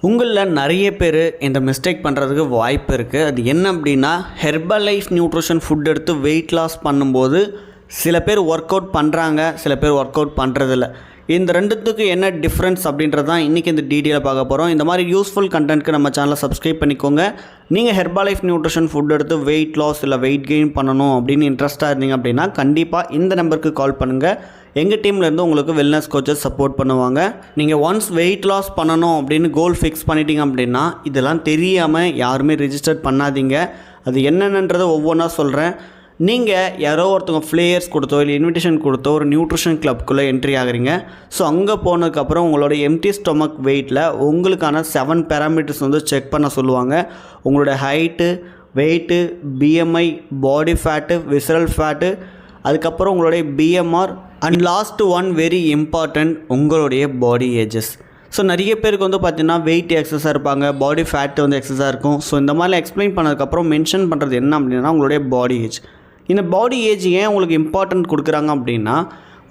உங்களில் நிறைய பேர் இந்த மிஸ்டேக் பண்ணுறதுக்கு வாய்ப்பு இருக்குது. அது என்ன அப்படின்னா, ஹெர்பலைஃப் நியூட்ரிஷன் ஃபுட் எடுத்து வெயிட் லாஸ் பண்ணும்போது சில பேர் ஒர்க் அவுட் பண்ணுறாங்க, சில பேர் ஒர்க் அவுட் பண்ணுறதில்ல. இந்த ரெண்டுத்துக்கு என்ன டிஃப்ரென்ஸ் அப்படின்றது தான் இன்றைக்கி இந்த டீட்டெயிலாக பார்க்க போகிறோம். இந்த மாதிரி யூஸ்ஃபுல் கண்டென்ட்க்கு நம்ம சேனலை சப்ஸ்கிரைப் பண்ணிக்கோங்க. நீங்கள் ஹெர்பலைஃப் நியூட்ரிஷன் ஃபுட் எடுத்து வெயிட் லாஸ் இல்லை வெயிட் கெயின் பண்ணணும் அப்படின்னு இன்ட்ரெஸ்ட்டாக இருந்தீங்க அப்படின்னா கண்டிப்பாக இந்த நம்பருக்கு கால் பண்ணுங்கள். எங்கள் டீம்லேருந்து உங்களுக்கு வெல்னஸ் கோச்சஸ் சப்போர்ட் பண்ணுவாங்க. நீங்கள் ஒன்ஸ் வெயிட் லாஸ் பண்ணணும் அப்படின்னு கோல் ஃபிக்ஸ் பண்ணிட்டீங்க அப்படின்னா இதெல்லாம் தெரியாமல் யாருமே ரிஜிஸ்டர் பண்ணாதீங்க. அது என்னென்னன்றதை ஒவ்வொன்றா சொல்கிறேன். நீங்கள் யாரோ ஒருத்தவங்க ஃப்ளேயர்ஸ் கொடுத்தோ இல்லை இன்விடேஷன் கொடுத்தோ ஒரு நியூட்ரிஷன் கிளப்குள்ளே என்ட்ரி ஆகுறீங்க. ஸோ அங்கே போனதுக்கப்புறம் உங்களோட எம்டி ஸ்டொமக் வெயிட்டில் உங்களுக்கான 7 பேராமீட்டர்ஸ் வந்து செக் பண்ண சொல்லுவாங்க. உங்களோட ஹைட்டு, வெயிட்டு, பிஎம்ஐ, பாடி ஃபேட்டு, விசரல் ஃபேட்டு, அதுக்கப்புறம் உங்களுடைய PMR and last one very important உங்களுடைய பாடி ஏஜஸ். ஸோ நிறைய பேருக்கு வந்து பார்த்திங்கன்னா வெயிட் எக்ஸஸாக இருப்பாங்க, பாடி ஃபேட் வந்து எக்ஸஸாக இருக்கும். ஸோ இந்த மாதிரி எக்ஸ்பிளைன் பண்ணதுக்கப்புறம் மென்ஷன் பண்ணுறது என்ன அப்படின்னா உங்களுடைய பாடி ஏஜ். இந்த பாடி ஏஜ் ஏன் உங்களுக்கு இம்பார்ட்டன்ட் கொடுக்குறாங்க அப்படின்னா,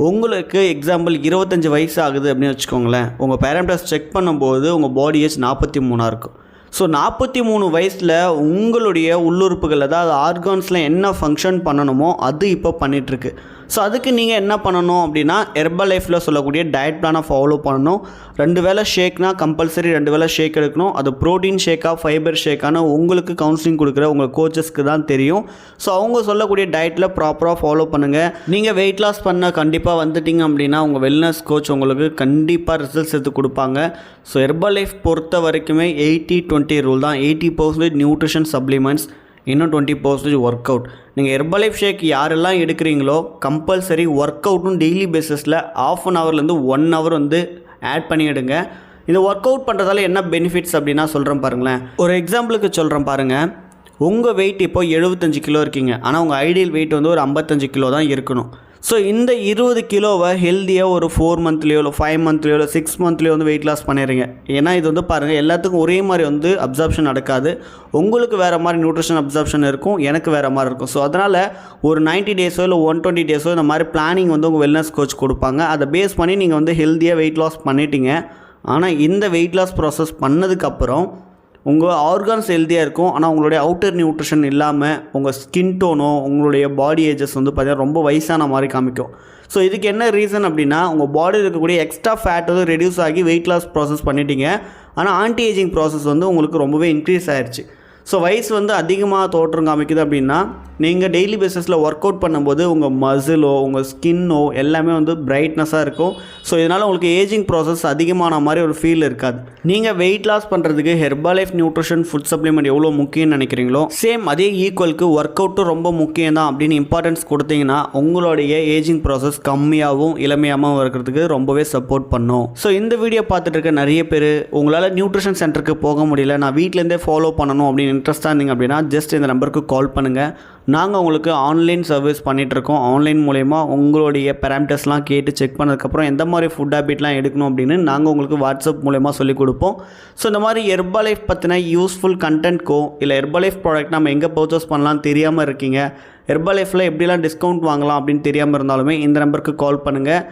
உங்களுக்கு எக்ஸாம்பிள் 25 வயசு ஆகுது அப்படின்னு வச்சுக்கோங்களேன். உங்கள் பேரண்டஸ் செக் பண்ணும்போது உங்கள் பாடி ஏஜ் 43 இருக்கும். ஸோ 43 வயசில் உங்களுடைய உள்ளுறுப்புகள் அதாவது ஆர்கான்ஸில் என்ன ஃபங்க்ஷன் பண்ணணுமோ அது இப்போ பண்ணிகிட்ருக்கு. ஸோ அதுக்கு நீங்கள் என்ன பண்ணணும் அப்படின்னா ஹெர்பலைஃப்பில் சொல்லக்கூடிய டயட் பிளானை ஃபாலோ பண்ணணும். 2 வேளை ஷேக்னா கம்பல்சரி 2 வேளை ஷேக் எடுக்கணும். அது ப்ரோட்டீன் ஷேக்காக ஃபைபர் ஷேக்கான உங்களுக்கு கவுன்சிலிங் கொடுக்குற உங்கள் கோச்சஸ்க்கு தான் தெரியும். ஸோ அவங்க சொல்லக்கூடிய டயட்டில் ப்ராப்பராக ஃபாலோ பண்ணுங்கள். நீங்கள் வெயிட் லாஸ் பண்ண கண்டிப்பாக வந்துட்டிங்க அப்படின்னா உங்கள் வெல்னஸ் கோச் உங்களுக்கு கண்டிப்பாக ரிசல்ட்ஸ் எடுத்து கொடுப்பாங்க. ஸோ ஹெர்பலைஃப் பொறுத்த வரைக்குமே 80-20 ரூல் தான். 80% நியூட்ரிஷன் சப்ளிமெண்ட்ஸ், இன்னும் 20% ஒர்க் அவுட். நீங்கள் ஹெர்பலைஃப் ஷேக் யாரெல்லாம் எடுக்கிறீங்களோ கம்பல்சரி ஒர்க் அவுட்டும் டெய்லி பேஸிஸில் 1/2 ஹவர்லேருந்து 1 ஹவர் வந்து ஆட் பண்ணிவிடுங்க. இந்த ஒர்க் அவுட் பண்ணுறதால என்ன பெனிஃபிட்ஸ் அப்படின்னா சொல்கிறேன் பாருங்களேன். ஒரு எக்ஸாம்பிளுக்கு சொல்கிறேன் பாருங்கள். உங்கள் வெயிட் இப்போ 75 கிலோ இருக்கீங்க, ஆனால் உங்கள் ஐடியல் வெயிட் வந்து ஒரு 55 கிலோ தான் இருக்கணும். ஸோ இந்த 20 கிலோவை ஹெல்த்தியாக ஒரு 4 மந்த்லேயோ இல்லை 5 மந்த்லேயோ இல்லை 6 மந்த்லேயோ வந்து வெயிட் லாஸ் பண்ணிடுறீங்க. ஏன்னா இது வந்து பாருங்கள் எல்லாத்துக்கும் ஒரே மாதிரி வந்து அப்சார்ப்ஷன் நடக்காது. உங்களுக்கு வேறு மாதிரி நியூட்ரிஷன் அப்சார்ப்ஷன் இருக்கும், எனக்கு வேறு மாதிரி இருக்கும். ஸோ அதனால் ஒரு 90 டேஸோ இல்லை 120 டேஸோ இந்த மாதிரி பிளானிங் வந்து உங்கள் வெல்னஸ் கோச் கொடுப்பாங்க. அதை பேஸ் பண்ணி நீங்கள் வந்து ஹெல்த்தியாக வெயிட் லாஸ் பண்ணிட்டீங்க. ஆனால் இந்த வெயிட் லாஸ் ப்ராசஸ் பண்ணதுக்கப்புறம் உங்கள் ஆர்கான்ஸ் ஹெல்த்தியாக இருக்கும், ஆனால் உங்களுடைய அவுட்டர் நியூட்ரிஷன் இல்லாமல் உங்கள் ஸ்கின் டோனோ உங்களுடைய பாடி ஏஜஸ் வந்து பார்த்திங்கன்னா ரொம்ப வயசான மாதிரி காமிக்கும். ஸோ இதுக்கு என்ன ரீசன் அப்படின்னா உங்கள் பாடியில் இருக்கக்கூடிய எக்ஸ்ட்ரா ஃபேட் வந்து ரெடியூஸ் ஆகி வெயிட் லாஸ் ப்ராசஸ் பண்ணிட்டீங்க, ஆனால் ஆன்டி ஏஜிங் ப்ராசஸ் வந்து உங்களுக்கு ரொம்பவே இன்க்ரீஸ் ஆயிடுச்சு. ஸோ வயசு வந்து அதிகமாக தோற்றம் காமிக்குது அப்படின்னா நீங்கள் டெய்லி பேஸஸில் ஒர்க் அவுட் பண்ணும்போது உங்கள் மசிலோ உங்கள் ஸ்கின்னோ எல்லாமே வந்து பிரைட்னஸாக இருக்கும். ஸோ இதனால் உங்களுக்கு ஏஜிங் ப்ராசஸ் அதிகமான மாதிரி ஒரு ஃபீல் இருக்காது. நீங்கள் வெயிட் லாஸ் பண்ணுறதுக்கு ஹெர்பலைஃப் நியூட்ரிஷன் ஃபுட் சப்ளிமெண்ட் எவ்வளோ முக்கியம்னு நினைக்கிறீங்களோ சேம் அதே ஈக்குவலுக்கு ஒர்க் அவுட்டும் ரொம்ப முக்கியம் தான் அப்படின்னு இம்பார்ட்டன்ஸ் கொடுத்தீங்கன்னா உங்களுடைய ஏஜிங் ப்ராசஸ் கம்மியாகவும் இளமையாகவும் இருக்கிறதுக்கு ரொம்பவே சப்போர்ட் பண்ணும். ஸோ இந்த வீடியோ பார்த்துட்டு இருக்க நிறைய பேர் உங்களால் நியூட்ரிஷன் சென்டருக்கு போக முடியல, நான் வீட்டிலேருந்தே ஃபாலோ பண்ணணும் அப்படின்னு இன்ட்ரெஸ்ட்டாக இருந்தீங்க அப்படின்னா ஜஸ்ட் இந்த நம்பருக்கு கால் பண்ணுங்கள். நாங்கள் உங்களுக்கு ஆன்லைன் சர்வீஸ் பண்ணிகிட்ருக்கோம். ஆன்லைன் மூலயமா உங்களுடைய பேராமீட்டர்ஸ்லாம் கேட்டு செக் பண்ணதுக்கப்புறம் எந்த மாதிரி ஃபுட் ஹேபிட்லாம் எடுக்கணும் அப்படின்னு நாங்கள் உங்களுக்கு வாட்ஸ்அப் மூலயமா சொல்லிக் கொடுப்போம். ஸோ இந்த மாதிரி ஹெர்பலைஃப் பற்றின யூஸ்ஃபுல் கண்டென்ட்க்கோ இல்லை ஹெர்பலைஃப் ப்ராடக்ட் நம்ம எங்கே பர்ச்சேஸ் பண்ணலாம் தெரியாமல் இருக்கீங்க, ஹெர்பலைஃப்பில் எப்படிலாம் டிஸ்கவுண்ட் வாங்கலாம் அப்படின்னு தெரியாமல் இருந்தாலுமே இந்த நம்பருக்கு கால் பண்ணுங்கள்.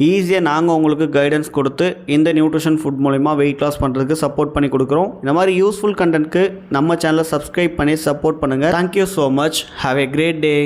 ஈஸியாக நாங்கள் உங்களுக்கு கைடன்ஸ் கொடுத்து இந்த நியூட்ரிஷன் ஃபுட் மூலிமா வெயிட் லாஸ் பண்ணுறதுக்கு சப்போர்ட் பண்ணி கொடுக்குறோம். இந்த மாதிரி யூஸ்ஃபுல் கண்டென்ட்க்கு நம்ம சேனலை சப்ஸ்கிரைப் பண்ணி சப்போர்ட் பண்ணுங்கள். Thank you so much. Have a great day.